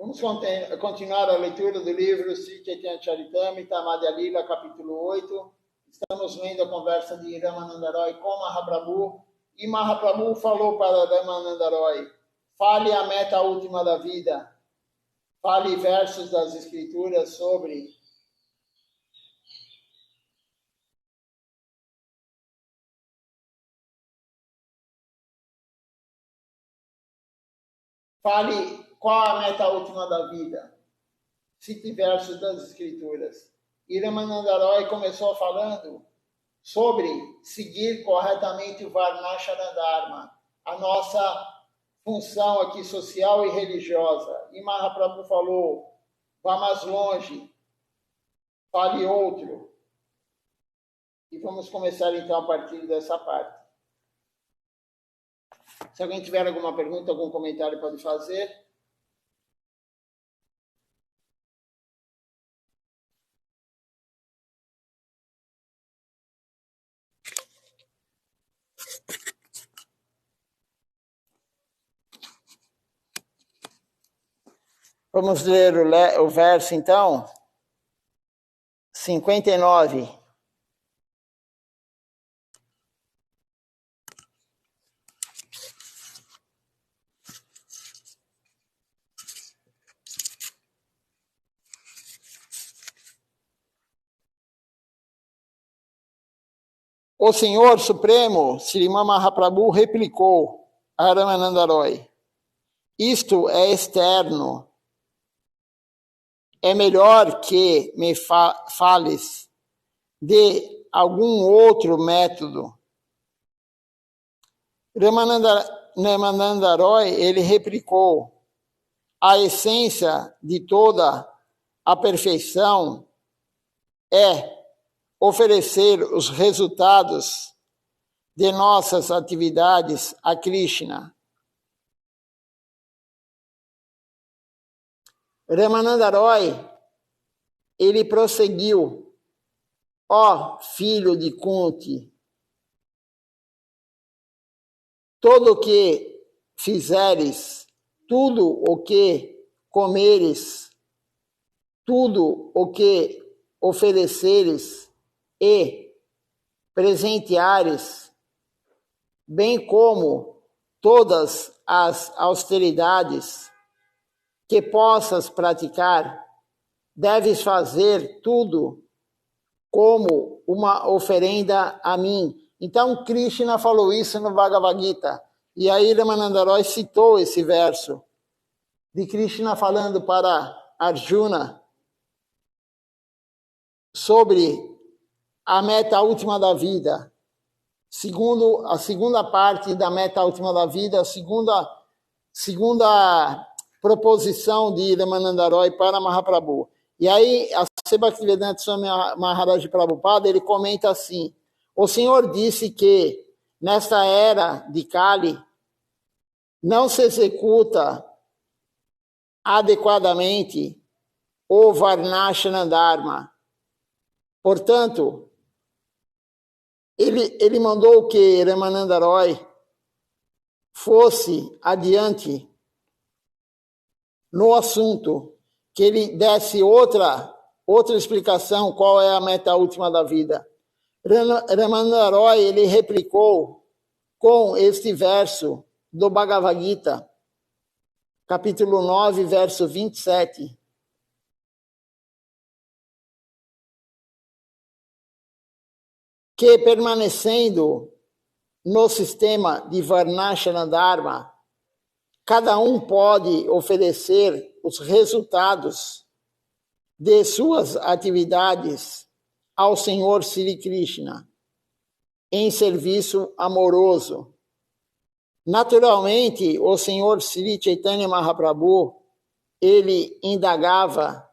Vamos continuar a leitura do livro Sri Chaitanya Charitamrita, Madhya Lila, capítulo 8. Estamos lendo a conversa de Ramananda Roy com Mahaprabhu. E Mahaprabhu falou para Ramananda Roy: fale a meta última da vida. Fale versos das Escrituras sobre fale qual a meta última da vida. Cite versos das Escrituras. E Ramananda Roy começou falando sobre seguir corretamente o Varnashana Dharma, a nossa função aqui social e religiosa. E Mahaprabhu falou: vá mais longe, fale outro. E vamos começar então a partir dessa parte. Se alguém tiver alguma pergunta, algum comentário, pode fazer. Vamos ler o verso, então. 59. O Senhor Supremo, Srimad Mahaprabhu, replicou a Ramananda Roy: isto é externo. É melhor que me fales de algum outro método. Ramananda Roy, ele replicou: a essência de toda a perfeição é oferecer os resultados de nossas atividades a Krishna. Ramananda Roy, ele prosseguiu: ó filho de Kunti, todo o que fizeres, tudo o que comeres, tudo o que ofereceres e presenteares, bem como todas as austeridades que possas praticar, deves fazer tudo como uma oferenda a mim. Então, Krishna falou isso no Bhagavad Gita. E aí, Ramananda Roy citou esse verso de Krishna falando para Arjuna sobre a meta última da vida. Segundo a segunda parte da meta última da vida, a segunda proposição de Ramananda Roy para Mahaprabhu. E aí, a Bhaktivedanta Swami Maharaj Prabhupada, ele comenta assim: o Senhor disse que nesta era de Kali não se executa adequadamente o Varnashana Dharma. Portanto, ele mandou que Ramananda Roy fosse adiante no assunto, que ele desse outra explicação qual é a meta última da vida. Ramananda Roy, ele replicou com este verso do Bhagavad Gita, capítulo 9, verso 27. Que permanecendo no sistema de Varnashana Dharma, cada um pode oferecer os resultados de suas atividades ao Senhor Sri Krishna em serviço amoroso. Naturalmente, o Senhor Sri Chaitanya Mahaprabhu, ele indagava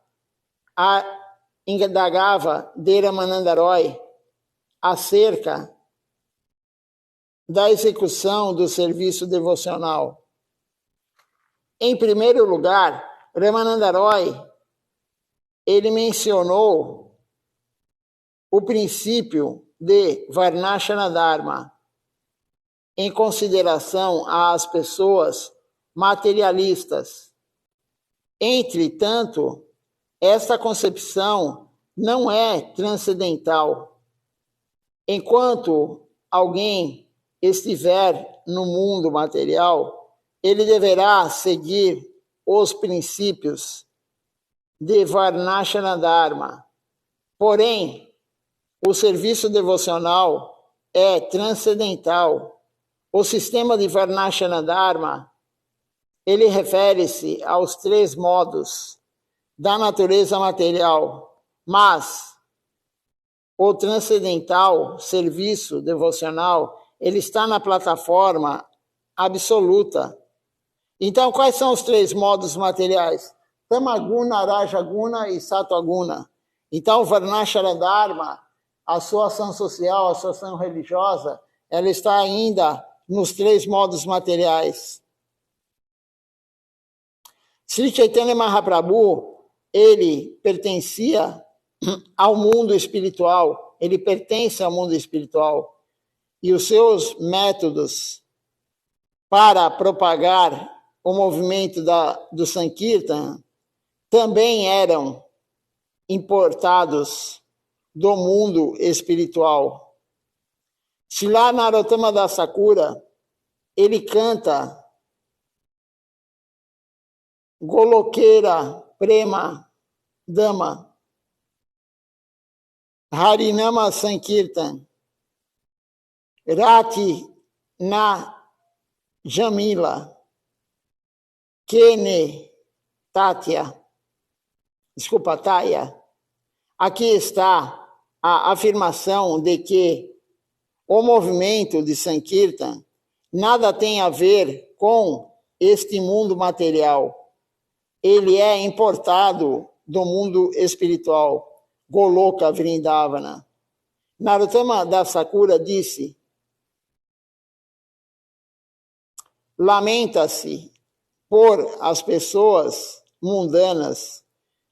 de Ramananda Roy acerca da execução do serviço devocional. Em primeiro lugar, Ramananda Roy, ele mencionou o princípio de Varnashana Dharma em consideração às pessoas materialistas. Entretanto, esta concepção não é transcendental. Enquanto alguém estiver no mundo material, ele deverá seguir os princípios de Varnashana Dharma. Porém, o serviço devocional é transcendental. O sistema de Varnashana Dharma, ele refere-se aos 3 modos da natureza material, mas o transcendental, serviço devocional, ele está na plataforma absoluta. Então, quais são os 3 modos materiais? Tamaguna, Rajaguna e Sattva-guna. Então, o Varnashana Dharma, a sua ação social, a sua ação religiosa, ela está ainda nos 3 modos materiais. Sri Chaitanya Mahaprabhu, ele pertencia ao mundo espiritual, ele pertence ao mundo espiritual, e os seus métodos para propagar o movimento do Sankirtan também eram importados do mundo espiritual. Srila Narottama Das Thakura, ele canta Golokera Prema Dama Harinama Sankirtan Rati Na Jamila Kene Tatya. Desculpa, Taya. Aqui está a afirmação de que o movimento de Sankirtan nada tem a ver com este mundo material. Ele é importado do mundo espiritual. Goloka Vrindavana. Narottama Das Thakura disse: lamenta-se por as pessoas mundanas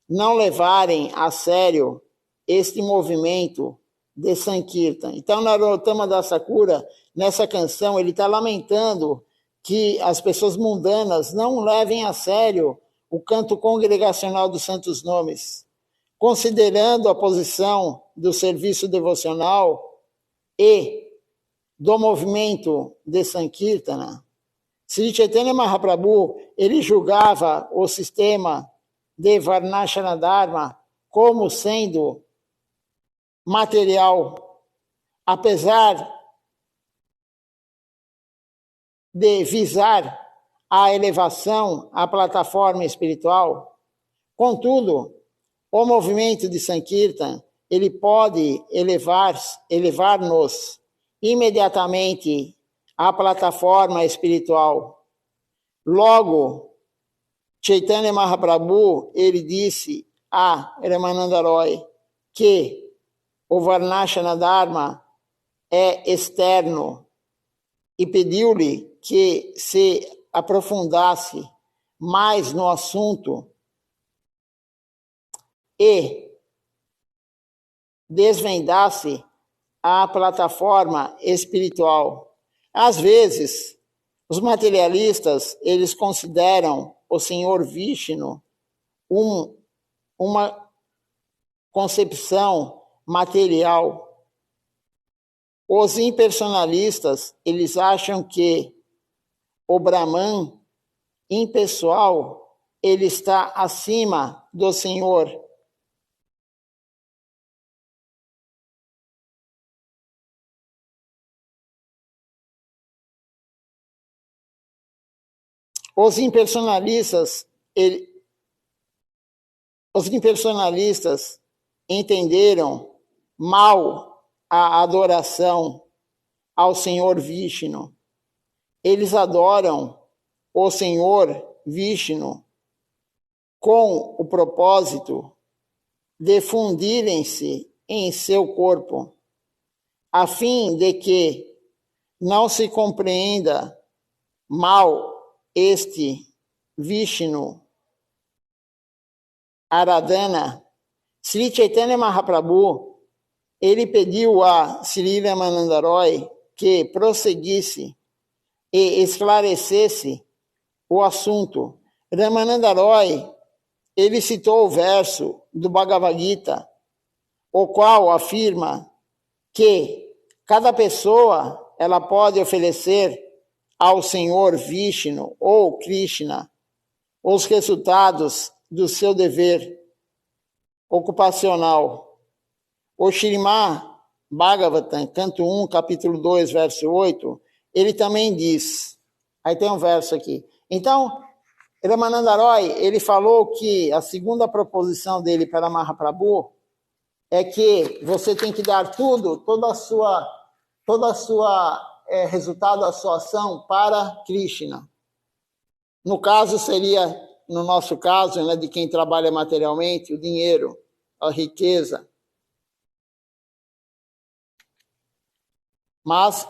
não levarem a sério este movimento de Sankirtan. Então, Narottama Das Thakura, nessa canção, ele está lamentando que as pessoas mundanas não levem a sério o canto congregacional dos santos nomes, considerando a posição do serviço devocional e do movimento de Sankirtana. Sri Chaitanya Mahaprabhu, ele julgava o sistema de Varnashana Dharma como sendo material, apesar de visar a elevação à plataforma espiritual. Contudo, o movimento de Sankirtan, ele pode elevar-nos imediatamente à plataforma espiritual. Logo, Chaitanya Mahaprabhu, ele disse a Ramananda Roy que o Varnashana Dharma é externo e pediu-lhe que se aprofundasse mais no assunto e desvendasse a plataforma espiritual. Às vezes, os materialistas, eles consideram o Senhor Vishnu uma concepção material. Os impersonalistas, eles acham que o Brahman impessoal, ele está acima do Senhor. Os impersonalistas entenderam mal a adoração ao Senhor Vishnu. Eles adoram o Senhor Vishnu com o propósito de fundirem-se em seu corpo, a fim de que não se compreenda mal este Vishnu Aradhana. Sri Chaitanya Mahaprabhu, ele pediu a Sri Ramananda Roy que prosseguisse e esclarecesse o assunto. Ramananda Roy, ele citou o verso do Bhagavad Gita, o qual afirma que cada pessoa ela pode oferecer ao Senhor Vishnu ou Krishna os resultados do seu dever ocupacional. O Śrīmad Bhagavatam, canto 1, capítulo 2, verso 8, ele também diz, aí tem um verso aqui. Então, Ramananda Roy, ele falou que a segunda proposição dele para Mahaprabhu é que você tem que dar tudo, todo a sua resultado da sua ação para Krishna. No caso seria, no nosso caso, né, de quem trabalha materialmente, o dinheiro, a riqueza. Mas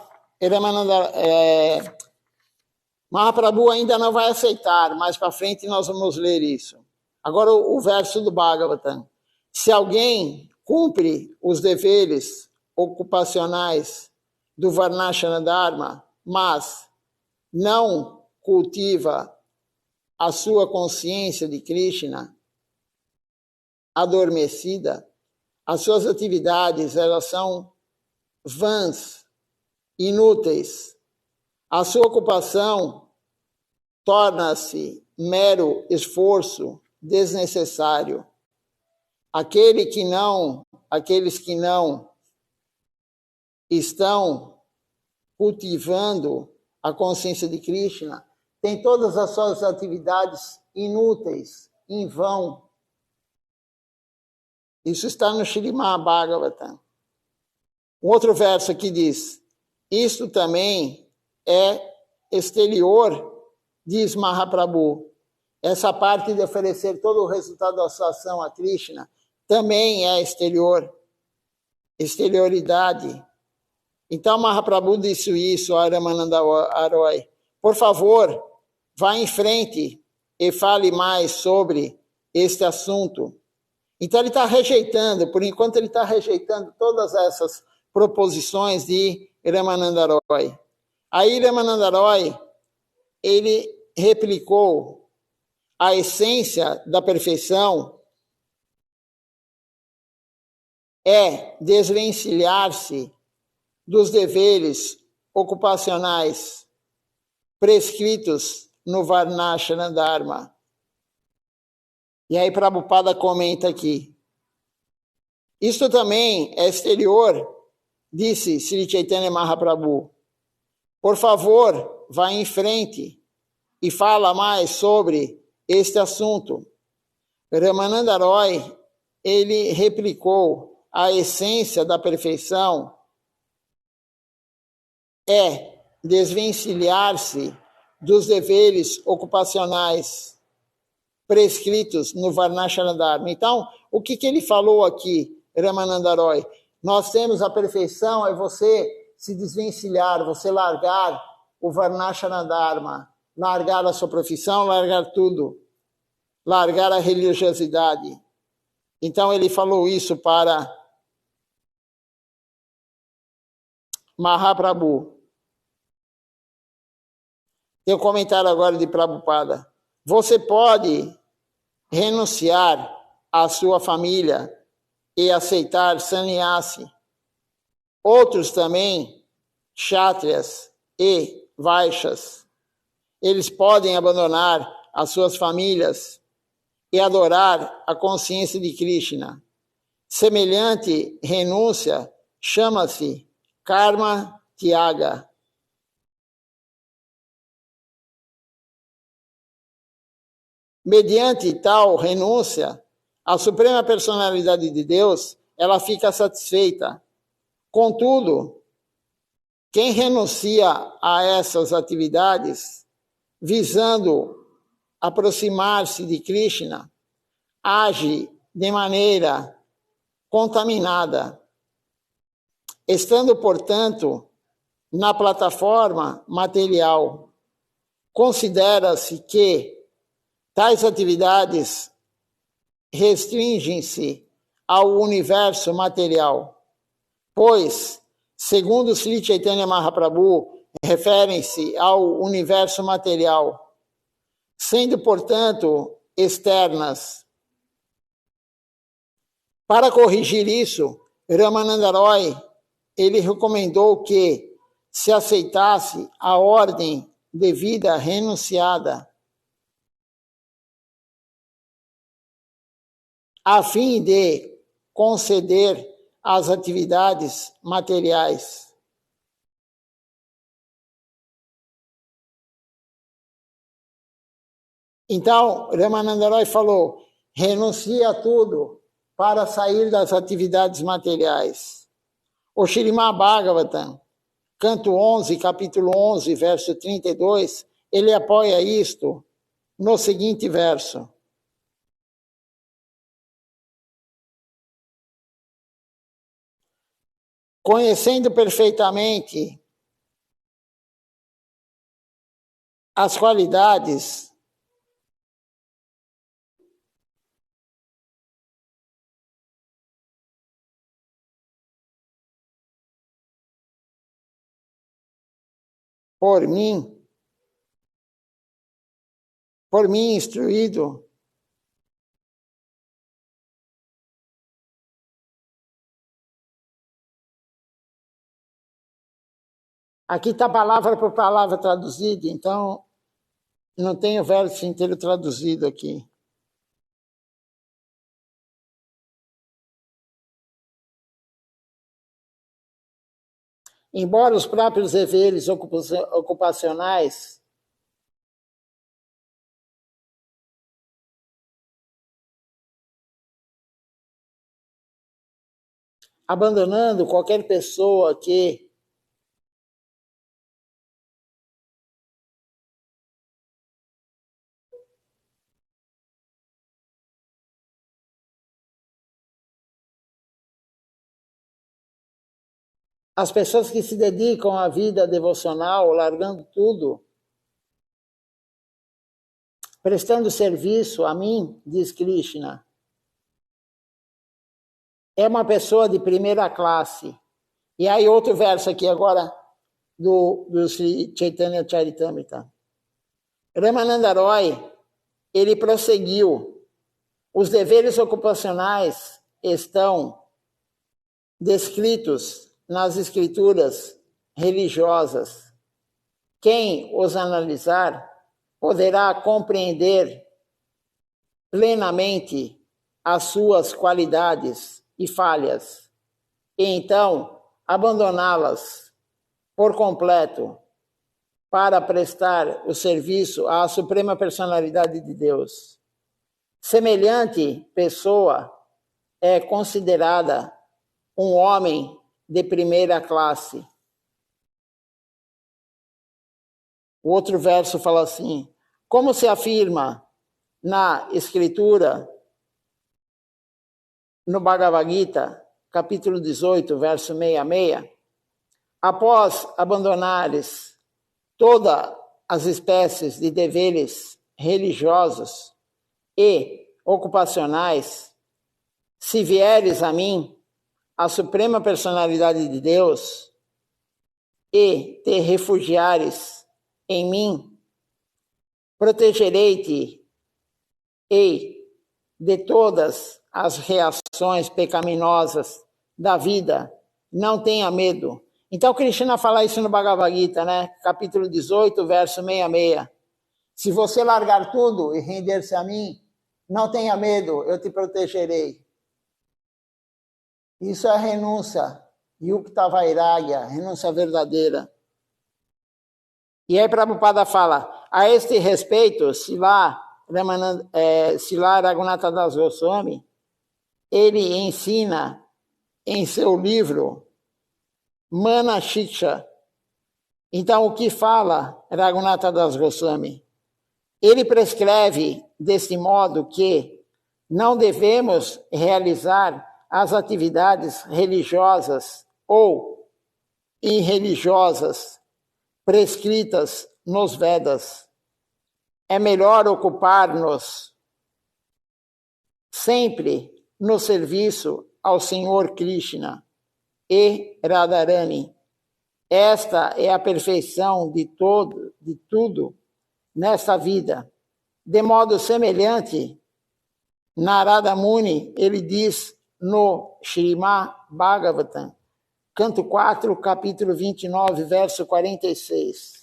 Mahaprabhu ainda não vai aceitar, mais para frente nós vamos ler isso. Agora o verso do Bhagavatam. Se alguém cumpre os deveres ocupacionais do Varnashana Dharma, mas não cultiva a sua consciência de Krishna adormecida, as suas atividades elas são vãs, inúteis. A sua ocupação torna-se mero esforço desnecessário. Aqueles que não estão cultivando a consciência de Krishna têm todas as suas atividades inúteis, em vão. Isso está no Śrīmad Bhagavatam. Um outro verso aqui diz, isto também é exterior, diz Mahaprabhu. Essa parte de oferecer todo o resultado da sua ação a Krishna também é exterioridade. Então Mahaprabhu disse isso a Ramananda Roy. Por favor, vá em frente e fale mais sobre este assunto. Então ele está rejeitando, por enquanto ele está rejeitando todas essas proposições de Ramananda Roy. Aí Ramananda Roy, ele replicou, a essência da perfeição é desvencilhar-se dos deveres ocupacionais prescritos no Varnashana Dharma. E aí Prabhupada comenta aqui. Isto também é exterior, disse Sri Chaitanya Mahaprabhu. Por favor, vá em frente e fala mais sobre este assunto. Ramananda Roy, ele replicou, a essência da perfeição é desvencilhar-se dos deveres ocupacionais prescritos no Varnashana Dharma. Então, o que ele falou aqui, Ramananda Roy? Nós temos a perfeição, é você se desvencilhar, você largar o Varnashana Dharma, largar a sua profissão, largar tudo, largar a religiosidade. Então ele falou isso para Mahaprabhu. Tem um comentário agora de Prabhupada. Você pode renunciar à sua família e aceitar sannyasi. Outros também, kshatriyas e vaishyas, eles podem abandonar as suas famílias e adorar a consciência de Krishna. Semelhante renúncia chama-se karma tyaga. Mediante tal renúncia, a Suprema Personalidade de Deus, ela fica satisfeita. Contudo, quem renuncia a essas atividades, visando aproximar-se de Krishna, age de maneira contaminada, estando, portanto, na plataforma material. Considera-se que tais atividades restringem-se ao universo material, pois, segundo Sri Chaitanya Mahaprabhu, referem-se ao universo material, sendo, portanto, externas Para corrigir isso, Ramananda Roy, ele recomendou que se aceitasse a ordem de vida renunciada, a fim de conceder às atividades materiais. Então, Ramananda Roy falou, renuncia a tudo para sair das atividades materiais. O Srimad Bhagavatam, canto 11, capítulo 11, verso 32, ele apoia isto no seguinte verso. Conhecendo perfeitamente as qualidades por mim instruído, aqui está palavra por palavra traduzida, então não tem o verso inteiro traduzido aqui. Embora os próprios deveres ocupacionais abandonando qualquer pessoa que as pessoas que se dedicam à vida devocional, largando tudo, prestando serviço a mim, diz Krishna, é uma pessoa de primeira classe. E aí outro verso aqui agora do Sri Chaitanya Charitamrita. Ramananda Roy, ele prosseguiu. Os deveres ocupacionais estão descritos nas escrituras religiosas. Quem os analisar poderá compreender plenamente as suas qualidades e falhas, e então abandoná-las por completo para prestar o serviço à Suprema Personalidade de Deus. Semelhante pessoa é considerada um homem de primeira classe. O outro verso fala assim, como se afirma na Escritura, no Bhagavad Gita, capítulo 18, verso 66, após abandonares todas as espécies de deveres religiosos e ocupacionais, se vieres a mim, a Suprema Personalidade de Deus, e te refugiares em mim, protegerei-te e de todas as reações pecaminosas da vida, não tenha medo. Então, Krishna fala isso no Bhagavad Gita, né? Capítulo 18, verso 66. Se você largar tudo e render-se a mim, não tenha medo, eu te protegerei. Isso é renúncia, Yukta Vairagya, renúncia verdadeira. E aí Prabhupada fala, a este respeito, Srila Raghunatha Das Goswami, ele ensina em seu livro Mana Shiksha. Então, o que fala Raghunatha Das Goswami? Ele prescreve desse modo que não devemos realizar as atividades religiosas ou irreligiosas prescritas nos Vedas. É melhor ocupar-nos sempre no serviço ao Senhor Krishna e Radharani. Esta é a perfeição de tudo nesta vida. De modo semelhante, Narada Muni, ele diz no Srimad Bhagavatam, canto 4, capítulo 29, verso 46.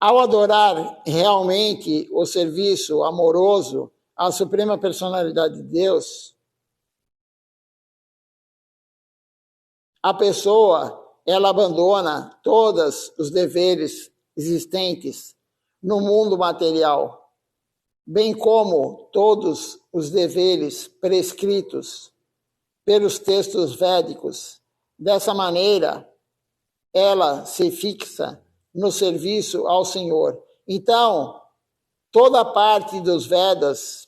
Ao adorar realmente o serviço amoroso à Suprema Personalidade de Deus, a pessoa, ela abandona todos os deveres existentes no mundo material, bem como todos os deveres prescritos pelos textos védicos. Dessa maneira, ela se fixa no serviço ao Senhor. Então, toda a parte dos Vedas,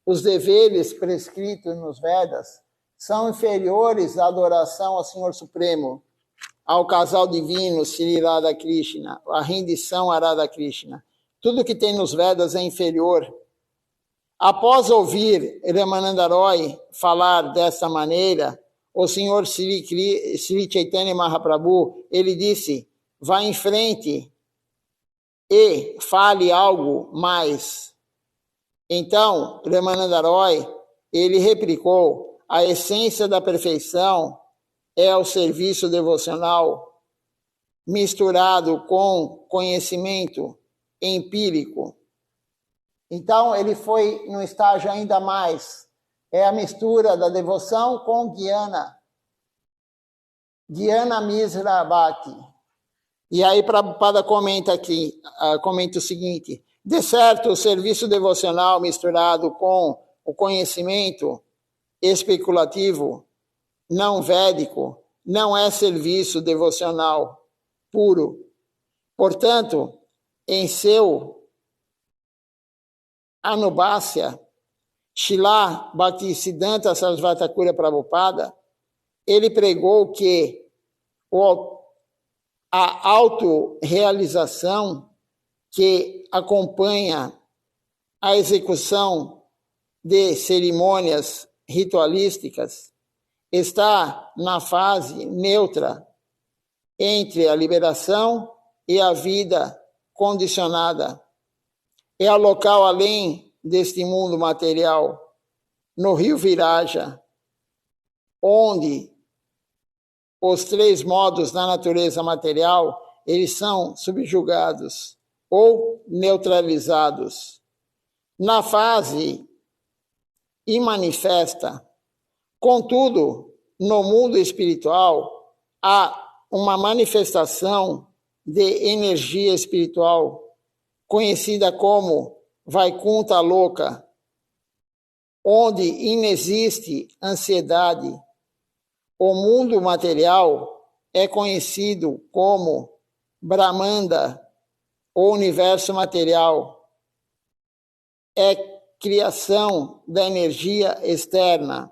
os deveres prescritos nos Vedas, são inferiores à adoração ao Senhor Supremo, ao casal divino Sri Radha Krishna, a rendição a Radha Krishna. Tudo que tem nos Vedas é inferior. Após ouvir Ramananda Roy falar dessa maneira, o Senhor Sri Chaitanya Mahaprabhu, ele disse: vá em frente e fale algo mais. Então, Ramananda Roy, ele replicou: a essência da perfeição é o serviço devocional misturado com conhecimento empírico. Então, ele foi num estágio ainda mais. É a mistura da devoção com Dhyana. Dhyana Misra Bhakti. E aí, Prabhupada comenta aqui, comenta o seguinte: de certo, o serviço devocional misturado com o conhecimento especulativo, não védico, não é serviço devocional puro. Portanto, em seu Anubhasya, Srila Bhaktisiddhanta Sarasvati Thakur Prabhupada, ele pregou que a autorrealização que acompanha a execução de cerimônias ritualísticas está na fase neutra entre a liberação e a vida condicionada. É o local além deste mundo material, no rio Viraja, onde os três modos da natureza material, eles são subjugados ou neutralizados. Na fase imanifesta, contudo, no mundo espiritual, há uma manifestação de energia espiritual, conhecida como Vaikunta Loka, onde inexiste ansiedade. O mundo material é conhecido como Brahmanda, o universo material. É criação da energia externa.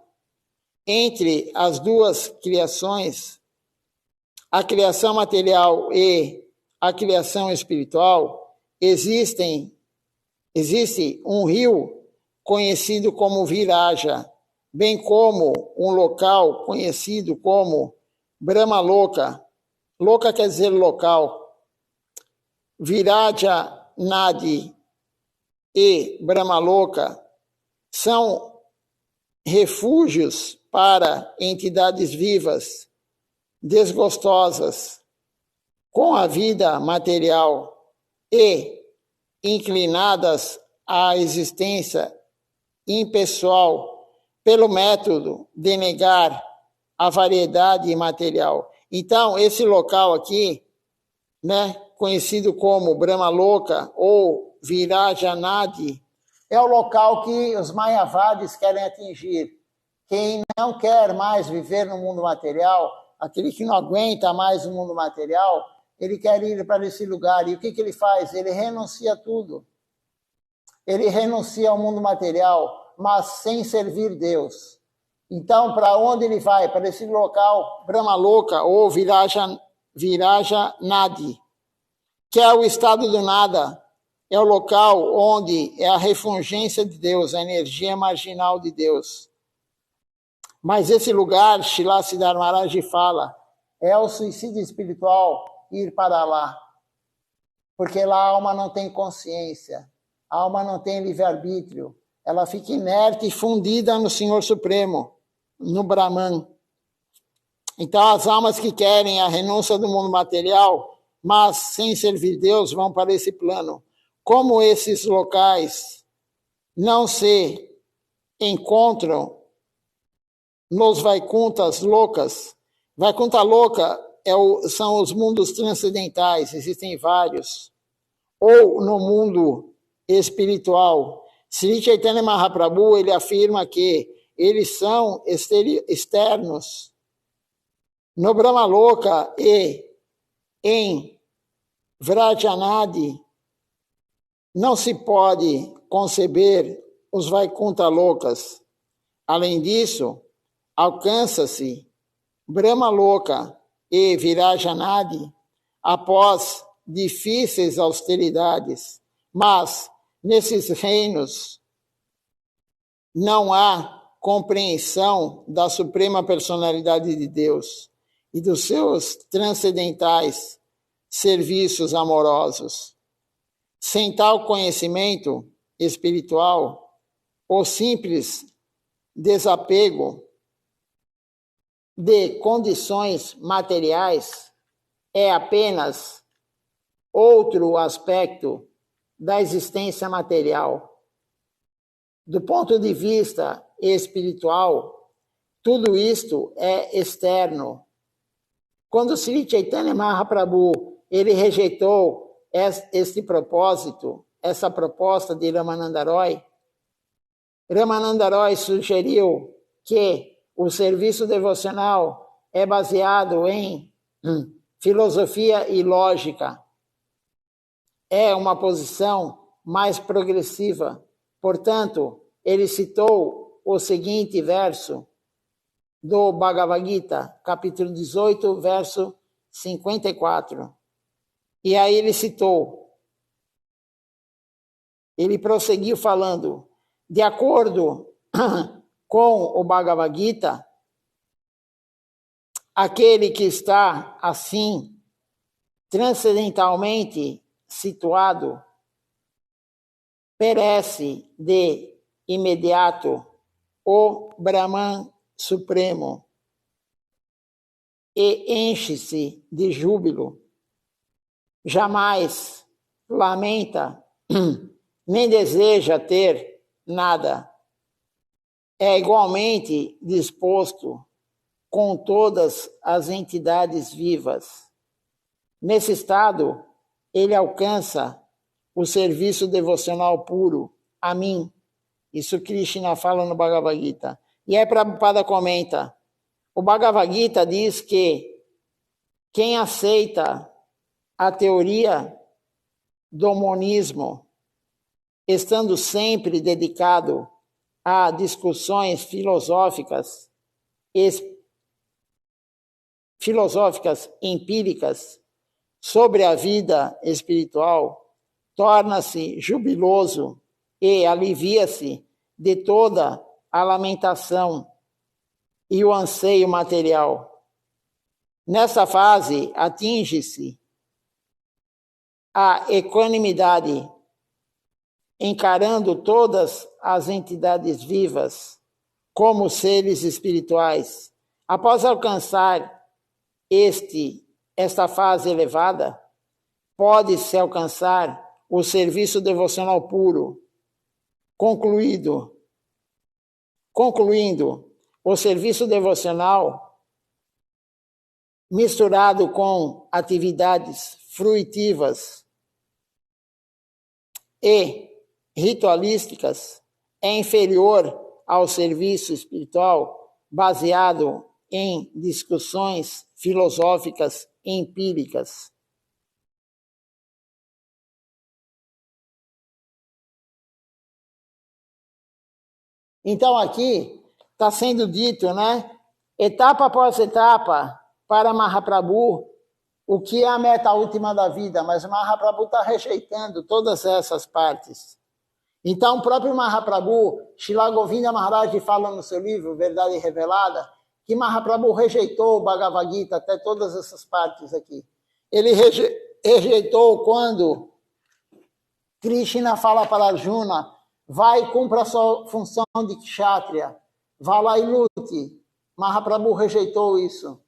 Entre as duas criações, a criação material e a criação espiritual, existe um rio conhecido como Viraja, bem como um local conhecido como Brahma Loka. Loka quer dizer local. Viraja Nadi e Brahma Loka são refúgios para entidades vivas, desgostosas com a vida material e inclinadas à existência impessoal pelo método de negar a variedade material. Então, esse local aqui, né, conhecido como Brahma Loka ou Virajanadi, é o local que os Mayavadis querem atingir. Quem não quer mais viver no mundo material, aquele que não aguenta mais o mundo material, ele quer ir para esse lugar. E o que ele faz? Ele renuncia a tudo. Ele renuncia ao mundo material, mas sem servir Deus. Então, para onde ele vai? Para esse local, Brahma Loka ou Virajanadi, que é o estado do nada. É o local onde é a refulgência de Deus, a energia marginal de Deus. Mas esse lugar, Srila Siddhar Maharaj fala, é o suicídio espiritual ir para lá. Porque lá a alma não tem consciência, a alma não tem livre-arbítrio, ela fica inerte e fundida no Senhor Supremo, no Brahman. Então, as almas que querem a renúncia do mundo material, mas sem servir Deus, vão para esse plano. Como esses locais não se encontram nos Vaikuntas loucas, Vaikunta louca são os mundos transcendentais, existem vários, ou no mundo espiritual. Sri Chaitanya Mahaprabhu, ele afirma que eles são externos. No Brahma Loka e em Vrajanadi não se pode conceber os Vaikunta loucas. Além disso, alcança-se Brahma Loka e Virajanadi após difíceis austeridades, mas nesses reinos não há compreensão da suprema personalidade de Deus e dos seus transcendentais serviços amorosos. Sem tal conhecimento espiritual, o simples desapego de condições materiais é apenas outro aspecto da existência material. Do ponto de vista espiritual, tudo isto é externo. Quando Sri Chaitanya Mahaprabhu ele rejeitou este propósito, essa proposta de Ramananda Roy, Ramananda Roy sugeriu que o serviço devocional é baseado em filosofia e lógica. É uma posição mais progressiva. Portanto, ele citou o seguinte verso do Bhagavad Gita, capítulo 18, verso 54. E aí ele citou, ele prosseguiu falando, de acordo com o Bhagavad Gita, aquele que está assim, transcendentalmente situado, perece de imediato o Brahman Supremo e enche-se de júbilo. Jamais lamenta, nem deseja ter nada. É igualmente disposto com todas as entidades vivas. Nesse estado, ele alcança o serviço devocional puro, a mim. Isso Krishna fala no Bhagavad Gita. E aí Prabhupada comenta, o Bhagavad Gita diz que quem aceita a teoria do monismo, estando sempre dedicado a discussões filosóficas empíricas sobre a vida espiritual, torna-se jubiloso e alivia-se de toda a lamentação e o anseio material. Nessa fase, atinge-se a equanimidade, encarando todas as entidades vivas como seres espirituais. Após alcançar esta fase elevada, pode-se alcançar o serviço devocional puro. Concluindo, o serviço devocional misturado com atividades fruitivas e ritualísticas é inferior ao serviço espiritual baseado em discussões filosóficas empíricas. Então aqui está sendo dito, né, etapa após etapa, para Mahaprabhu, o que é a meta última da vida, mas Mahaprabhu está rejeitando todas essas partes. Então, o próprio Mahaprabhu, Srila Govinda Maharaj fala no seu livro, Verdade Revelada, que Mahaprabhu rejeitou o Bhagavad Gita, até todas essas partes aqui. Ele rejeitou quando Krishna fala para Arjuna, vai e cumpra a sua função de kshatriya, vá lá e lute. Mahaprabhu rejeitou isso.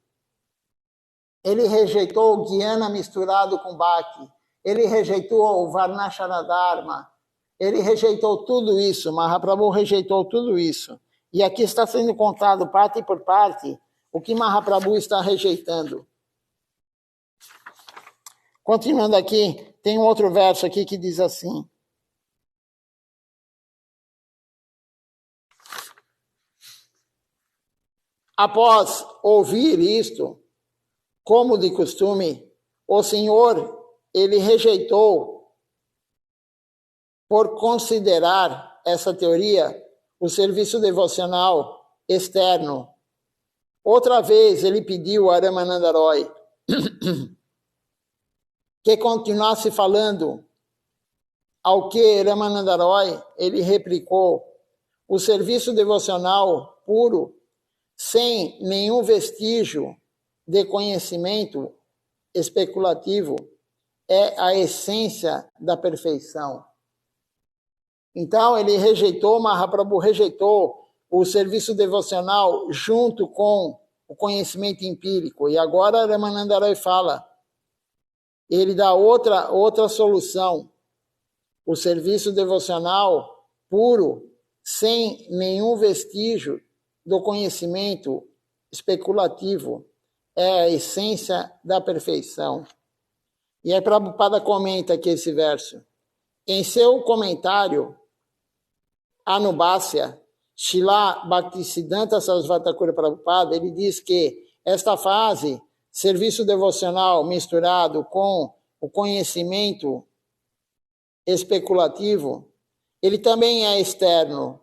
Ele rejeitou o Gyana misturado com Bhakti. Ele rejeitou o Varnashara Dharma. Ele rejeitou tudo isso. Mahaprabhu rejeitou tudo isso. E aqui está sendo contado parte por parte o que Mahaprabhu está rejeitando. Continuando aqui, tem um outro verso aqui que diz assim. Após ouvir isto, como de costume, o Senhor, ele rejeitou, por considerar essa teoria, o serviço devocional externo. Outra vez ele pediu a Ramananda Roy que continuasse falando, ao que Ramananda Roy, ele replicou, o serviço devocional puro, sem nenhum vestígio de conhecimento especulativo, é a essência da perfeição. Então, ele rejeitou, Mahaprabhu rejeitou o serviço devocional junto com o conhecimento empírico. E agora Ramananda Roy fala, ele dá outra solução. O serviço devocional puro, sem nenhum vestígio do conhecimento especulativo, é a essência da perfeição. E aí Prabhupada comenta aqui esse verso. Em seu comentário, Anubhasya, Srila Bhaktisiddhanta Sarasvati Thakur Prabhupada, ele diz que esta fase, serviço devocional misturado com o conhecimento especulativo, ele também é externo,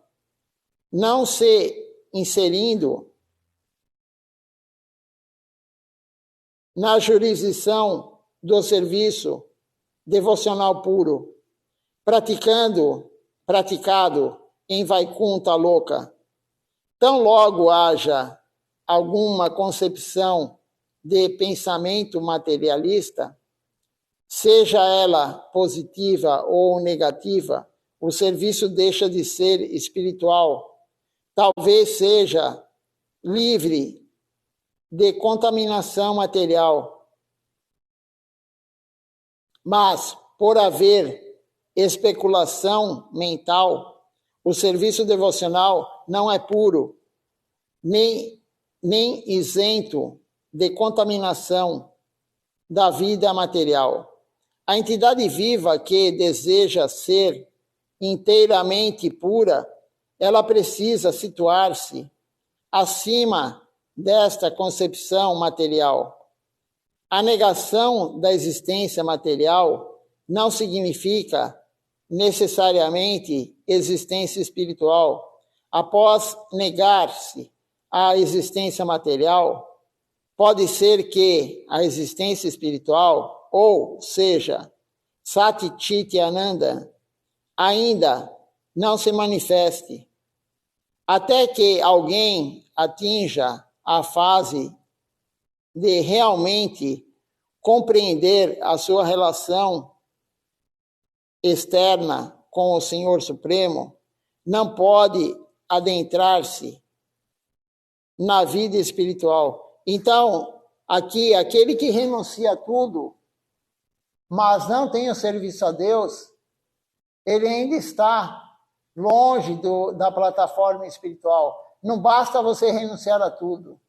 não se inserindo na jurisdição do serviço devocional puro, praticado em Vaikuntha Loka. Tão logo haja alguma concepção de pensamento materialista, seja ela positiva ou negativa, o serviço deixa de ser espiritual. Talvez seja livre de contaminação material. Mas, por haver especulação mental, o serviço devocional não é puro, nem isento de contaminação da vida material. A entidade viva que deseja ser inteiramente pura, ela precisa situar-se acima desta concepção material. A negação da existência material não significa necessariamente existência espiritual. Após negar-se a existência material, pode ser que a existência espiritual, ou seja, Sati Chit Ananda, ainda não se manifeste, até que alguém atinja a fase de realmente compreender a sua relação externa com o Senhor Supremo, não pode adentrar-se na vida espiritual. Então, aqui, aquele que renuncia a tudo, mas não tem o serviço a Deus, ele ainda está longe da plataforma espiritual. Não basta você renunciar a tudo.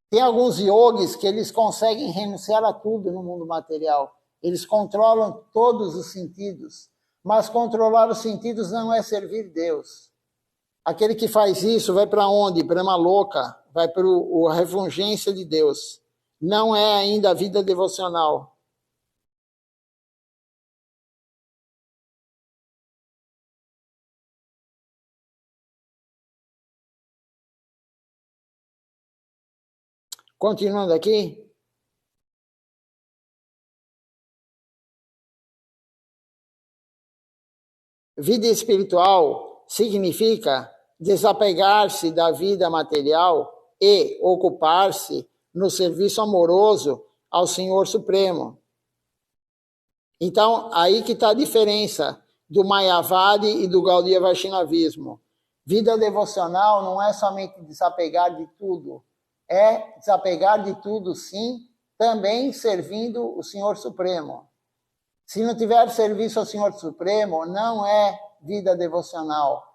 Tem alguns yogis que eles conseguem renunciar a tudo no mundo material. Eles controlam todos os sentidos. Mas controlar os sentidos não é servir Deus. Aquele que faz isso vai para onde? Brahma Loka, vai para a refulgência de Deus. Não é ainda a vida devocional. Continuando aqui. Vida espiritual significa desapegar-se da vida material e ocupar-se no serviço amoroso ao Senhor Supremo. Então, aí que está a diferença do Mayavadi e do Gaudiya Vaishnavismo. Vida devocional não é somente desapegar de tudo, é desapegar de tudo, sim, também servindo o Senhor Supremo. Se não tiver serviço ao Senhor Supremo, não é vida devocional.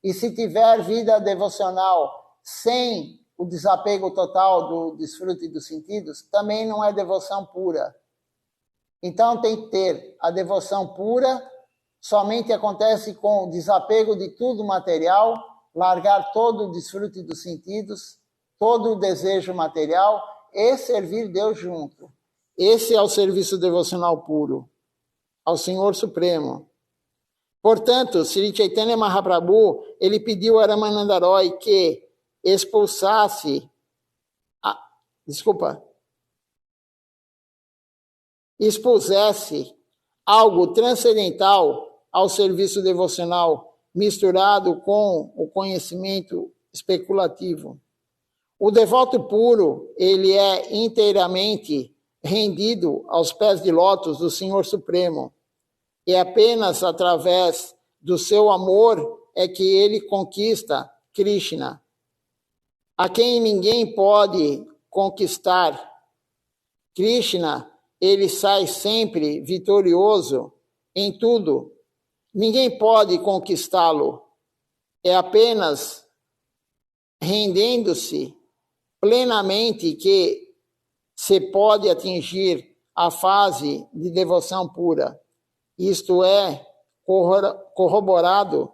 E se tiver vida devocional sem o desapego total do desfrute dos sentidos, também não é devoção pura. Então tem que ter a devoção pura, somente acontece com o desapego de tudo material, largar todo o desfrute dos sentidos, todo o desejo material e servir Deus junto. Esse é o serviço devocional puro ao Senhor Supremo. Portanto, Sri Chaitanya Mahaprabhu, ele pediu a Ramananda Roy que expusesse algo transcendental ao serviço devocional, misturado com o conhecimento especulativo. O devoto puro, ele é inteiramente rendido aos pés de lótus do Senhor Supremo. E apenas através do seu amor é que ele conquista Krishna, a quem ninguém pode conquistar. Krishna, ele sai sempre vitorioso em tudo. Ninguém pode conquistá-lo. É apenas rendendo-se plenamente que se pode atingir a fase de devoção pura. Isto é corroborado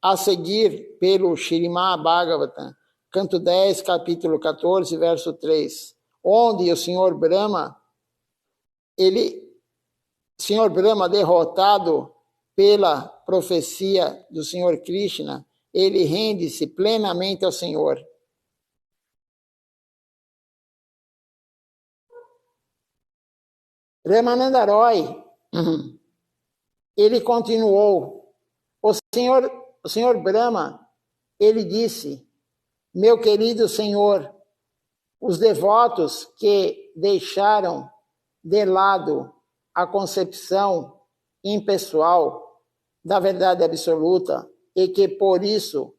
a seguir pelo Śrīmad Bhagavatam, canto 10, capítulo 14, verso 3, onde o Senhor Brahma, derrotado pela profecia do Senhor Krishna, ele rende-se plenamente ao Senhor. Ramananda Roy, ele continuou. O Senhor Brahma, ele disse: meu querido Senhor, os devotos que deixaram de lado a concepção impessoal da verdade absoluta e que por isso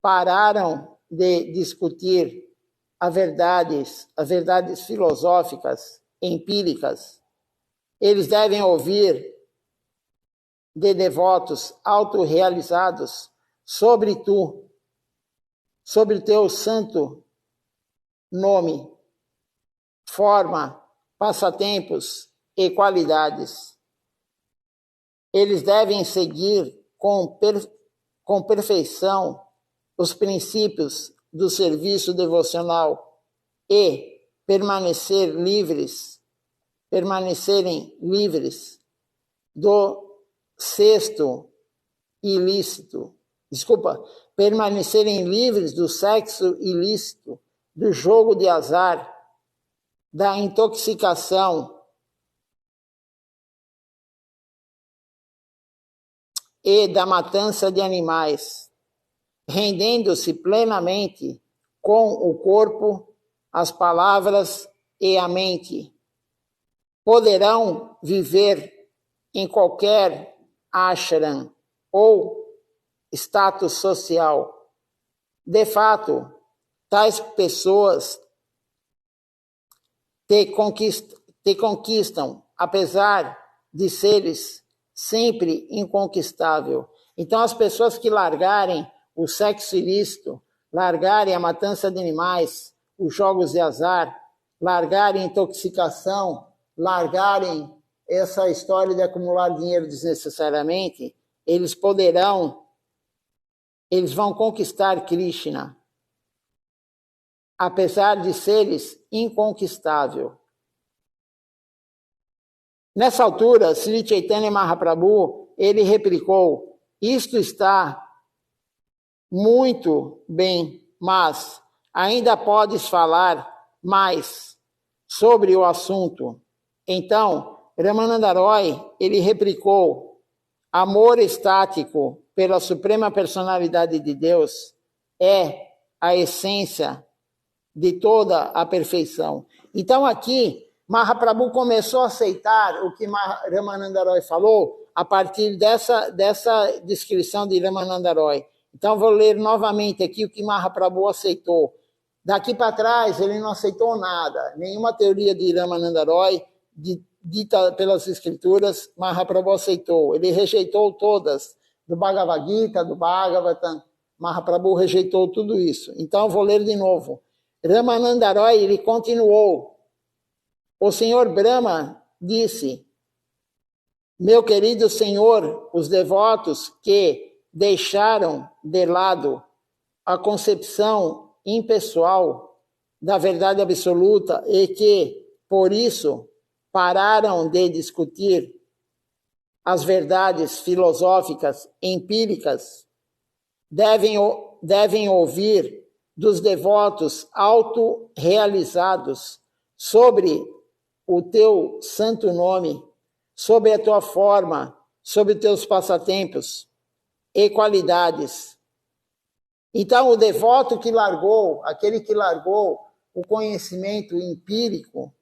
pararam de discutir as verdades filosóficas, empíricas, eles devem ouvir de devotos autorrealizados sobre o teu santo nome, forma, passatempos e qualidades. Eles devem seguir com perfeição os princípios do serviço devocional e permanecerem livres do sexto ilícito. Permanecerem livres do sexo ilícito, do jogo de azar, da intoxicação e da matança de animais, rendendo-se plenamente com o corpo, as palavras e a mente. Poderão viver em qualquer ashram ou status social. De fato, tais pessoas te conquistam, apesar de seres sempre inconquistável. Então, as pessoas que largarem o sexo ilícito, largarem a matança de animais, os jogos de azar, largarem a intoxicação, largarem essa história de acumular dinheiro desnecessariamente, eles vão conquistar Krishna, apesar de seres inconquistável. Nessa altura, Sri Chaitanya Mahaprabhu, ele replicou: isto está muito bem, mas ainda podes falar mais sobre o assunto. Então, Ramananda Roy, ele replicou: amor estático pela Suprema Personalidade de Deus é a essência de toda a perfeição. Então, aqui, Mahaprabhu começou a aceitar o que Ramananda Roy falou a partir dessa descrição de Ramananda Roy. Então, vou ler novamente aqui o que Mahaprabhu aceitou. Daqui para trás, ele não aceitou nada. Nenhuma teoria de Ramananda Roy, dita pelas escrituras, Mahaprabhu aceitou. Ele rejeitou todas, do Bhagavad Gita, do Bhagavatam. Mahaprabhu rejeitou tudo isso. Então, vou ler de novo. Ramananda Roy, ele continuou. O senhor Brahma disse, meu querido senhor, os devotos que deixaram de lado a concepção impessoal da verdade absoluta e que, por isso, pararam de discutir as verdades filosóficas empíricas, devem ouvir dos devotos autorrealizados sobre o teu santo nome, sobre a tua forma, sobre os teus passatempos e qualidades. Então, o devoto que largou, aquele que largou o conhecimento empírico,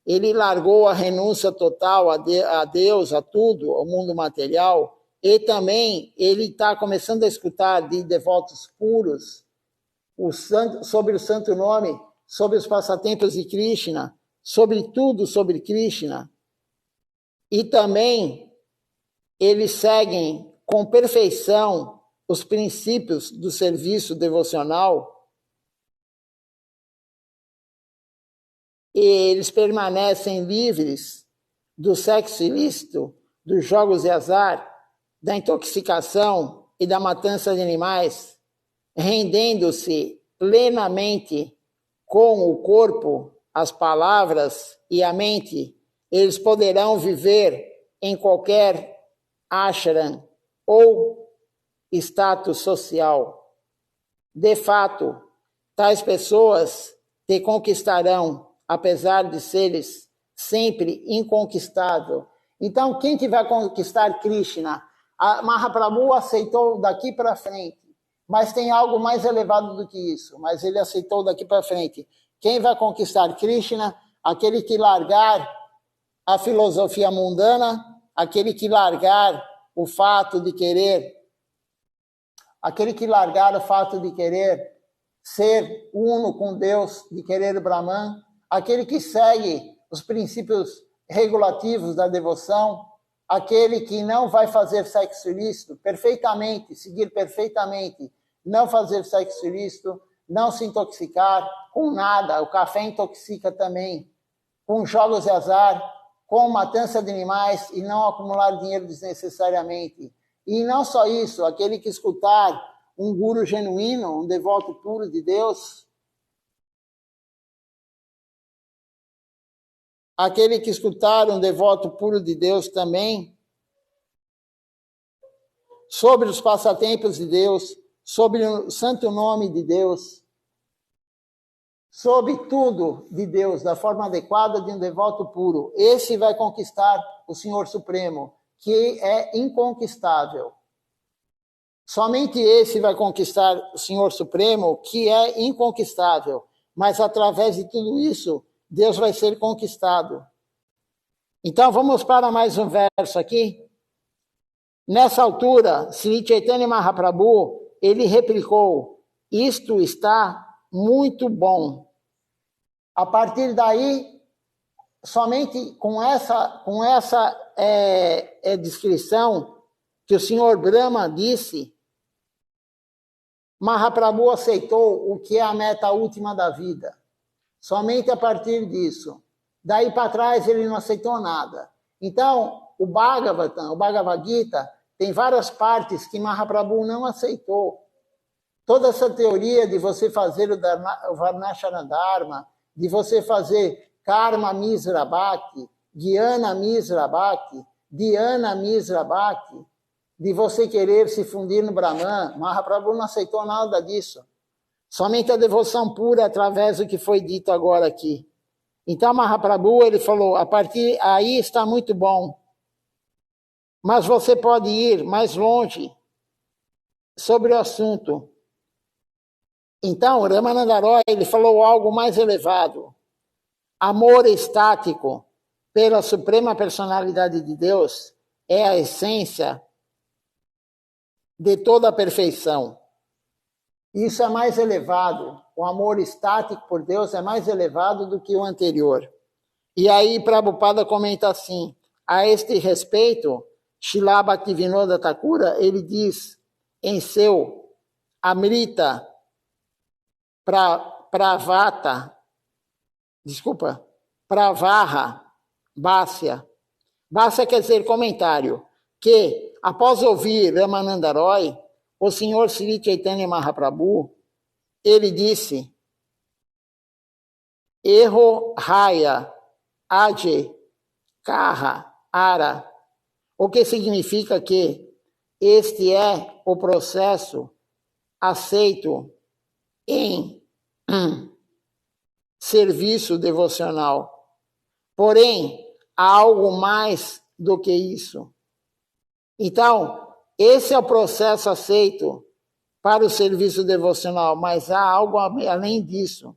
ele largou a renúncia total a Deus, a tudo, ao mundo material, e também ele está começando a escutar de devotos puros sobre o santo nome, sobre os passatempos de Krishna, sobre tudo sobre Krishna. E também eles seguem com perfeição os princípios do serviço devocional e eles permanecem livres do sexo ilícito, dos jogos de azar, da intoxicação e da matança de animais, rendendo-se plenamente com o corpo, as palavras e a mente, eles poderão viver em qualquer ashram ou status social. De fato, tais pessoas te conquistarão, apesar de seres sempre inconquistáveis. Então, quem que vai conquistar Krishna? A Mahaprabhu aceitou daqui para frente, mas tem algo mais elevado do que isso, mas ele aceitou daqui para frente. Quem vai conquistar Krishna? Aquele que largar a filosofia mundana, aquele que largar o fato de querer, ser uno com Deus, de querer Brahman, aquele que segue os princípios regulativos da devoção, aquele que não vai fazer sexo ilícito perfeitamente, seguir perfeitamente, não fazer sexo ilícito, não se intoxicar com nada, o café intoxica também, com jogos de azar, com matança de animais e não acumular dinheiro desnecessariamente. E não só isso, aquele que escutar um guru genuíno, um devoto puro de Deus, aquele que escutar um devoto puro de Deus também, sobre os passatempos de Deus, sobre o santo nome de Deus, sobre tudo de Deus, da forma adequada de um devoto puro. Esse vai conquistar o Senhor Supremo, que é inconquistável. Somente esse vai conquistar o Senhor Supremo, que é inconquistável. Mas através de tudo isso, Deus vai ser conquistado. Então, vamos para mais um verso aqui. Nessa altura, Sri Chaitanya Mahaprabhu, ele replicou, isto está muito bom. A partir daí, somente com essa descrição que o senhor Brahma disse, Mahaprabhu aceitou o que é a meta última da vida. Somente a partir disso. Daí para trás ele não aceitou nada. Então, o Bhagavatam, o Bhagavad Gita, tem várias partes que Mahaprabhu não aceitou. Toda essa teoria de você fazer o Varnashana Dharma, de você fazer Karma Misra Bhakti, Jnana Misra Bhakti, Dhyana Misra Bhakti, de você querer se fundir no Brahman, Mahaprabhu não aceitou nada disso. Somente a devoção pura através do que foi dito agora aqui. Então Mahaprabhu, ele falou, a partir aí está muito bom, mas você pode ir mais longe sobre o assunto. Então Ramananda Roy, ele falou algo mais elevado. Amor estático pela suprema personalidade de Deus é a essência de toda a perfeição. Isso é mais elevado. O amor estático por Deus é mais elevado do que o anterior. E aí Prabhupada comenta assim, a este respeito, Srila Bhaktivinoda Thakura, ele diz em seu Amrita Pravaha Bhasya. Bhasya quer dizer comentário, que após ouvir Ramananda Roy, o senhor Sri Chaitanya Mahaprabhu, ele disse, Erro Raya Aje Kaha Ara, o que significa que este é o processo aceito em serviço devocional. Porém, há algo mais do que isso. Então, esse é o processo aceito para o serviço devocional, mas há algo além disso.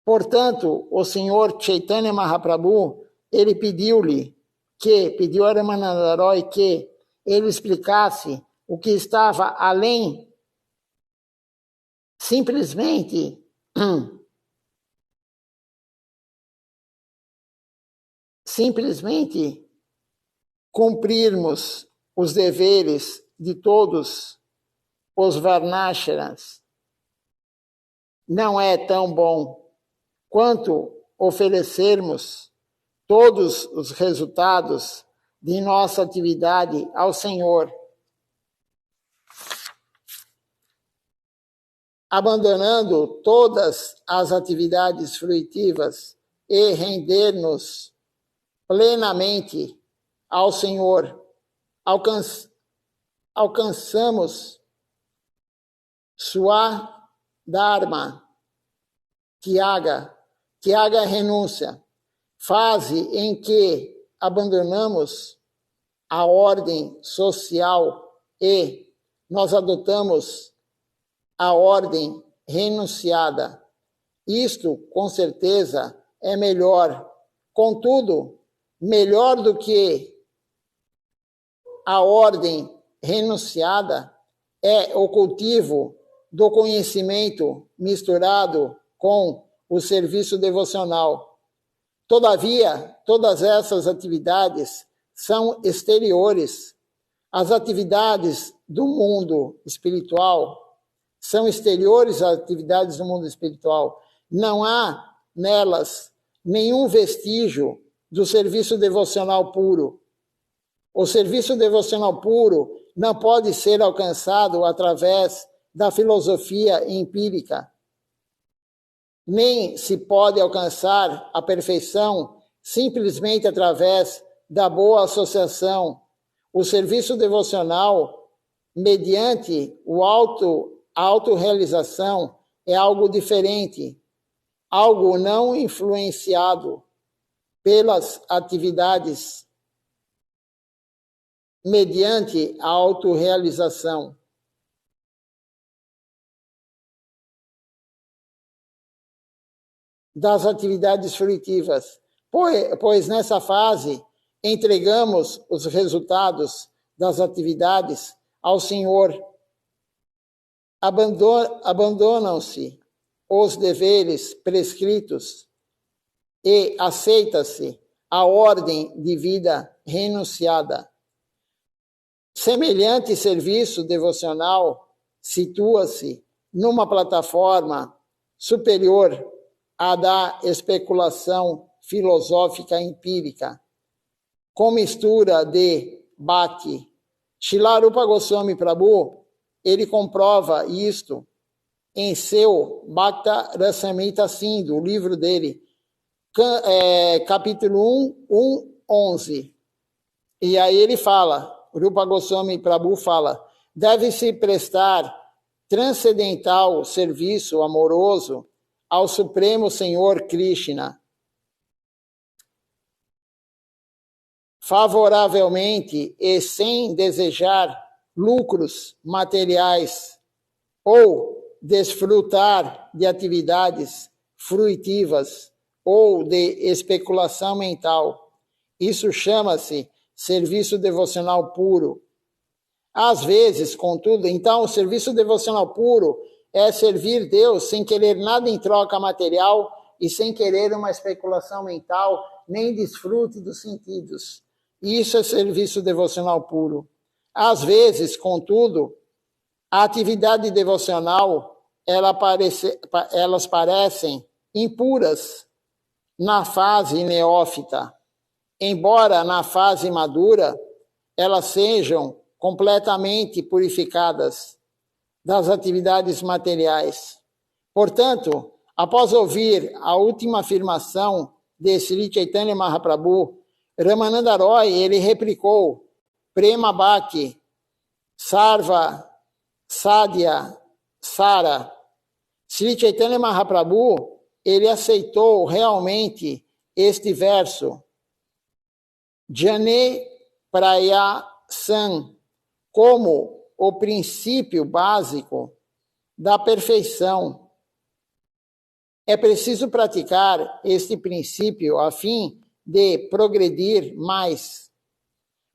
Portanto, o senhor Chaitanya Mahaprabhu, ele pediu a Ramananda Roy que ele explicasse o que estava além simplesmente cumprirmos os deveres de todos os varnashras. Não é tão bom quanto oferecermos todos os resultados de nossa atividade ao Senhor, abandonando todas as atividades fruitivas e render-nos plenamente ao Senhor. Alcançamos Swadharma, Tyaga é renúncia, fase em que abandonamos a ordem social e nós adotamos a ordem renunciada. Isto, com certeza, é melhor. Contudo, melhor do que a ordem renunciada é o cultivo do conhecimento misturado com o serviço devocional. Todavia, todas essas atividades são exteriores. As atividades do mundo espiritual são exteriores às atividades do mundo espiritual. Não há nelas nenhum vestígio do serviço devocional puro. O serviço devocional puro não pode ser alcançado através da filosofia empírica. Nem se pode alcançar a perfeição simplesmente através da boa associação. O serviço devocional, mediante a autorrealização, é algo diferente, algo não influenciado pelas atividades mediante a autorrealização. Das atividades fruitivas, pois nessa fase entregamos os resultados das atividades ao Senhor. Abandonam-se os deveres prescritos e aceita-se a ordem de vida renunciada. Semelhante serviço devocional situa-se numa plataforma superior à da especulação filosófica empírica, com mistura de bhakti. Srila Rupa Goswami Prabhu, ele comprova isto em seu Bhakta Rasamrita Sindhu, o livro dele, capítulo 1:11. E aí ele fala, Rupa Goswami Prabhu fala, deve-se prestar transcendental serviço amoroso ao Supremo Senhor Krishna, favoravelmente e sem desejar lucros materiais ou desfrutar de atividades fruitivas ou de especulação mental. Isso chama-se serviço devocional puro. Às vezes, contudo, então, o serviço devocional puro é servir Deus sem querer nada em troca material e sem querer uma especulação mental, nem desfrute dos sentidos. Isso é serviço devocional puro. Às vezes, contudo, a atividade devocional, elas parecem impuras na fase neófita, embora na fase madura elas sejam completamente purificadas das atividades materiais. Portanto, após ouvir a última afirmação de Sri Chaitanya Mahaprabhu, Ramananda Roy, ele replicou: Prema Bhakti, Sarva, Sadhya, Sara. Sri Chaitanya Mahaprabhu, ele aceitou realmente este verso, Jane Praya San, como o princípio básico da perfeição. É preciso praticar este princípio a fim de progredir mais.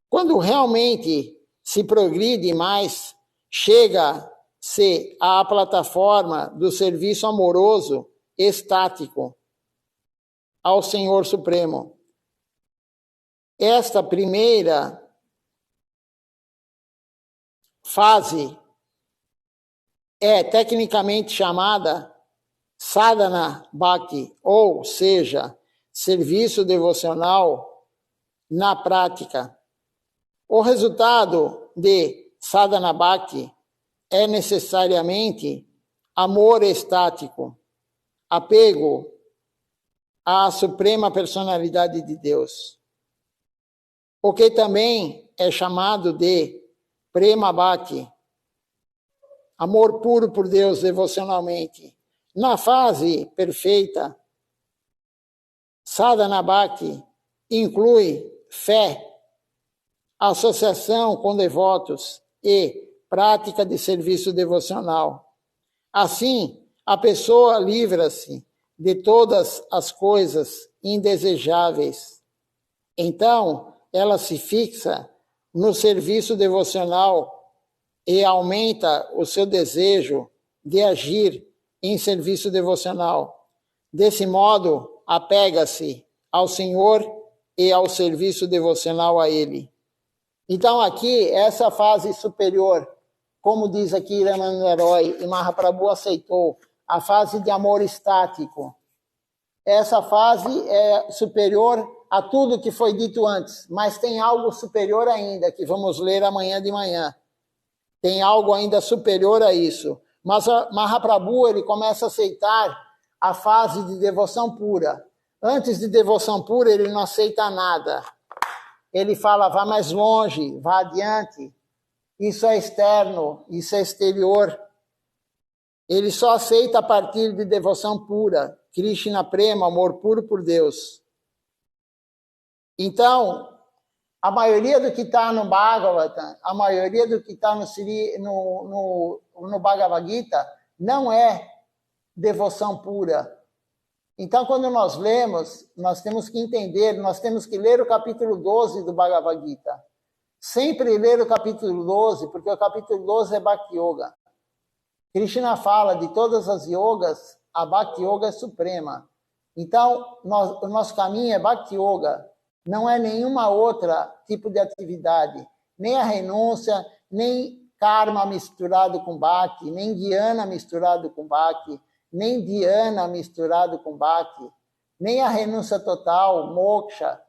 Quando realmente se progride mais, chega-se à plataforma do serviço amoroso estático ao Senhor Supremo. Esta primeira fase é tecnicamente chamada Sadhana Bhakti, ou seja, serviço devocional na prática. O resultado de Sadhana Bhakti é necessariamente amor estático, apego à suprema personalidade de Deus, o que também é chamado de Prema Bhakti, amor puro por Deus devocionalmente. Na fase perfeita, Sadhana Bhakti inclui fé, associação com devotos e prática de serviço devocional. Assim, a pessoa livra-se de todas as coisas indesejáveis. Então, ela se fixa no serviço devocional e aumenta o seu desejo de agir em serviço devocional. Desse modo, apega-se ao Senhor e ao serviço devocional a Ele. Então, aqui, essa fase superior, como diz aqui Ramananda Roy, e Mahaprabhu aceitou, a fase de amor estático. Essa fase é superior a tudo que foi dito antes, mas tem algo superior ainda, que vamos ler amanhã de manhã. Tem algo ainda superior a isso. Mas Mahaprabhu, ele começa a aceitar a fase de devoção pura. Antes de devoção pura, ele não aceita nada. Ele fala, vá mais longe, vá adiante. Isso é externo, isso é exterior. Ele só aceita a partir de devoção pura. Krishna Prema, amor puro por Deus. Então, a maioria do que está no Bhagavatam, a maioria do que está no Bhagavad Gita, não é devoção pura. Então, quando nós lemos, nós temos que entender, nós temos que ler o capítulo 12 do Bhagavad Gita. Sempre ler o capítulo 12, porque o capítulo 12 é Bhakti Yoga. Krishna fala de todas as yogas, a Bhakti Yoga é suprema. Então, o nosso caminho é Bhakti Yoga. Não é nenhuma outra tipo de atividade. Nem a renúncia, nem karma misturado com Bhakti, nem Dhyana misturado com Bhakti, nem Dhyana misturado com Bhakti, nem a renúncia total, moksha,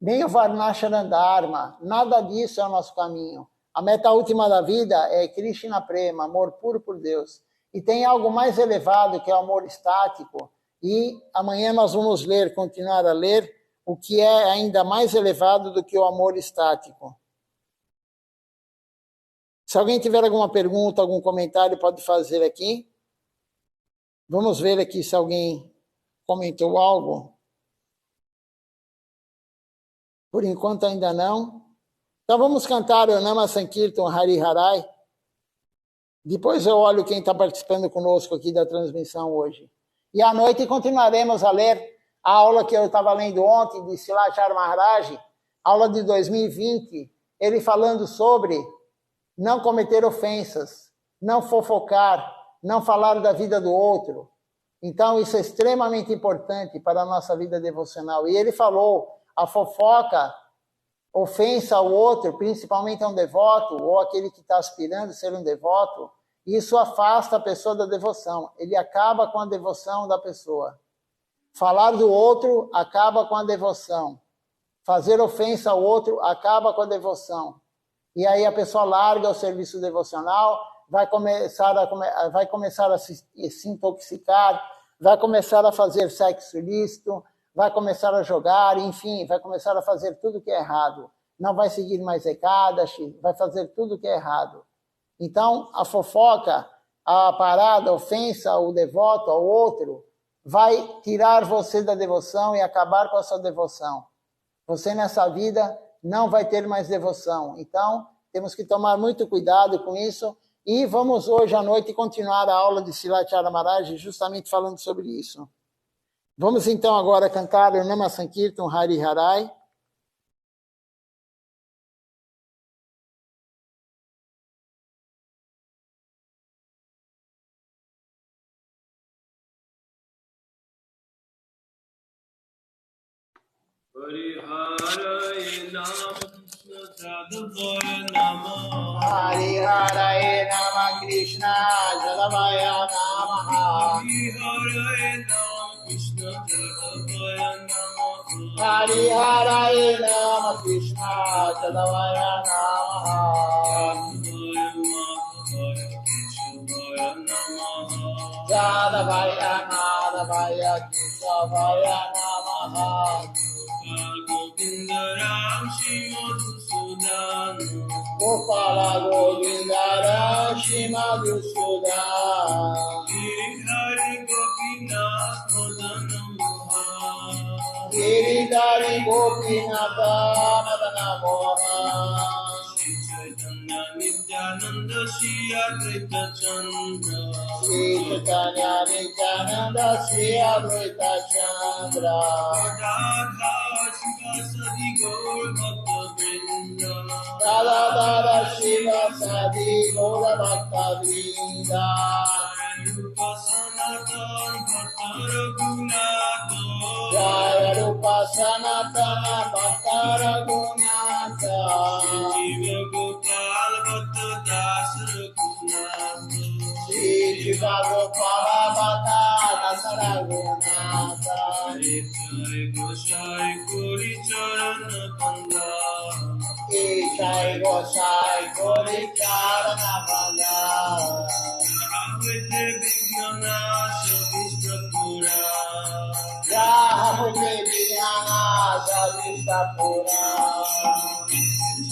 nem o Varnashram Dharma. Nada disso é o nosso caminho. A meta última da vida é Krishna Prema, amor puro por Deus. E tem algo mais elevado, que é o amor estático. E amanhã nós vamos continuar a ler, o que é ainda mais elevado do que o amor estático. Se alguém tiver alguma pergunta, algum comentário, pode fazer aqui. Vamos ver aqui se alguém comentou algo. Por enquanto ainda não. Então vamos cantar o Nama Sankirtan Hari Harai. Depois eu olho quem está participando conosco aqui da transmissão hoje. E à noite continuaremos a ler A aula que eu estava lendo ontem de Silachar Maharaj, aula de 2020, ele falando sobre não cometer ofensas, não fofocar, não falar da vida do outro. Então, isso é extremamente importante para a nossa vida devocional. E ele falou, a fofoca, ofensa ao outro, principalmente a um devoto, ou aquele que está aspirando a ser um devoto, isso afasta a pessoa da devoção. Ele acaba com a devoção da pessoa. Falar do outro acaba com a devoção. Fazer ofensa ao outro acaba com a devoção. E aí a pessoa larga o serviço devocional, vai começar a se intoxicar, vai começar a fazer sexo ilícito, vai começar a jogar, enfim, vai começar a fazer tudo que é errado. Não vai seguir mais Ekadashi, vai fazer tudo que é errado. Então, a fofoca, a parada, a ofensa ao devoto, ao outro, vai tirar você da devoção e acabar com a sua devoção. Você nessa vida não vai ter mais devoção. Então, temos que tomar muito cuidado com isso. E vamos hoje à noite continuar a aula de Silachar Maharaj, justamente falando sobre isso. Vamos então agora cantar o Nama Sankirtan Hari Harai. Hari Harai Nama Krishna Jadavaya Nama Hari Harai Nama Krishna Jadavaya Nama Hari Harai Nama Krishna Jadavaya Nama Hari Harai Nama Krishna Jadavaya Nama Jadavaya Nadavaya Keshavaya Nama Govinda Ram Shri Madhusudan Gopala Govinda Ram Shri Madhusudan Giridhari Gopinath Madana Mohan Giridhari Gopinatha Madana Mohan Shri Chaitanya Nityananda Shri Advaita Chandra Shri Chaitanya Nityananda Shri Advaita Chandra Radha Shivasadi Gaur Bhakta Vrinda Radha Shiva Sadi Gaura Bhakta Vrinda Rupa Sanatan Bhakta Raghunatha Jaya Rupa Sanatana Bhakta Raghunatha Jiva Gopal Bhakta Das Raghunatha Shri Jiva Gopala Bhakta Das Raghunatha Jai Gosai Kori Charana Kanda Ishai Gosai Kori Charana Bhanda Avete Vijnana Shavishta Pura Jahute Vijnana Savista Pura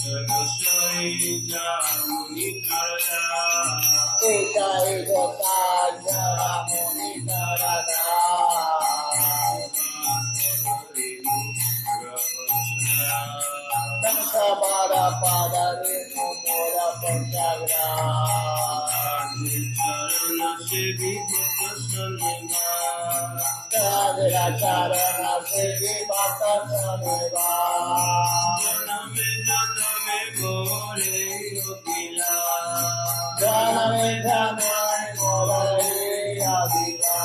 Jai Gosai Jamuni Karada Ishai Gosai Jaramuni Karada Samara Pada Rimu Mora Panchagra Charana Sevi Bhakta Radha Charana Sevi Bhakta Sameva Janame Janame Gore Yogila Janame Janame Morai Adila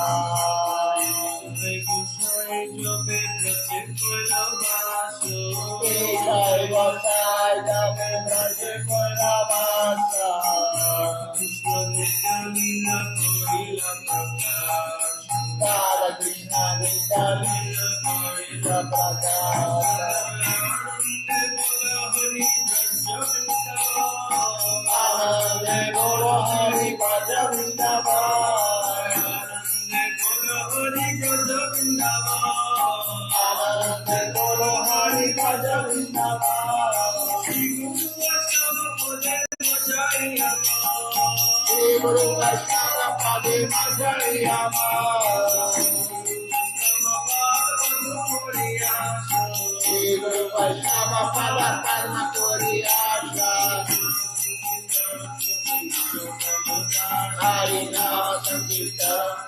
Jai Gosai Jobe Prati Koilavaso Ishai Gosai Jame Braje Koilavasa Krishna Nitya Lila Koila Prakash Radha Krishna Nitya Lila Koila Prakash Anande Guru Hari Bhaja Vrindavan Anande Guru Hari Bhaja Vrindavan Shri Guru Vaishnava Pade Majayama Shri Guru Vaishnava Pada Karma Koriyasha Hari Nama Sankirtan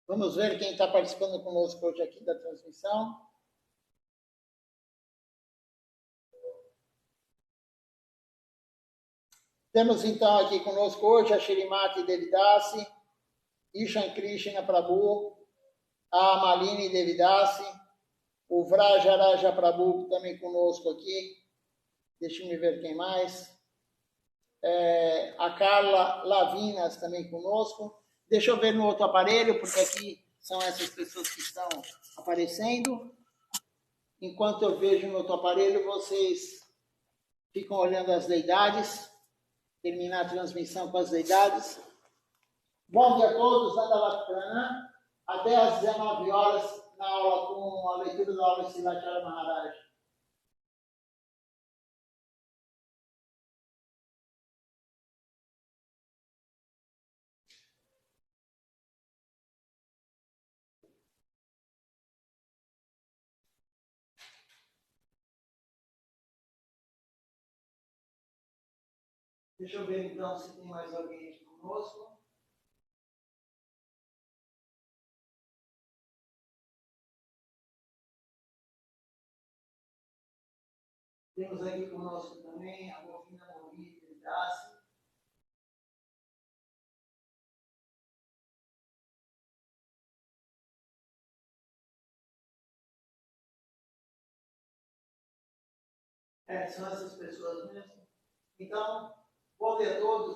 Vamos ver quem está participando conosco hoje aqui da transmissão. Temos então aqui conosco hoje a Shrimati Devidasi, Ishan Krishna Prabhu, a Malini Devidasi, o Vrajaraja Prabhu também conosco aqui. Deixa eu ver quem mais. A Carla Lavinas também conosco. Deixa eu ver no outro aparelho, porque aqui são essas pessoas que estão aparecendo. Enquanto eu vejo no outro aparelho, vocês ficam olhando as deidades. Terminar a transmissão com as deidades. Bom dia a todos, Nandavakrana. Até às 19 horas na aula com a leitura da aula de Silachara Maharaj. Deixa eu ver então se tem mais alguém aqui conosco. Temos aqui conosco também a Govinda Movi Devidasi. São essas pessoas mesmo. Então, bom dia a todos.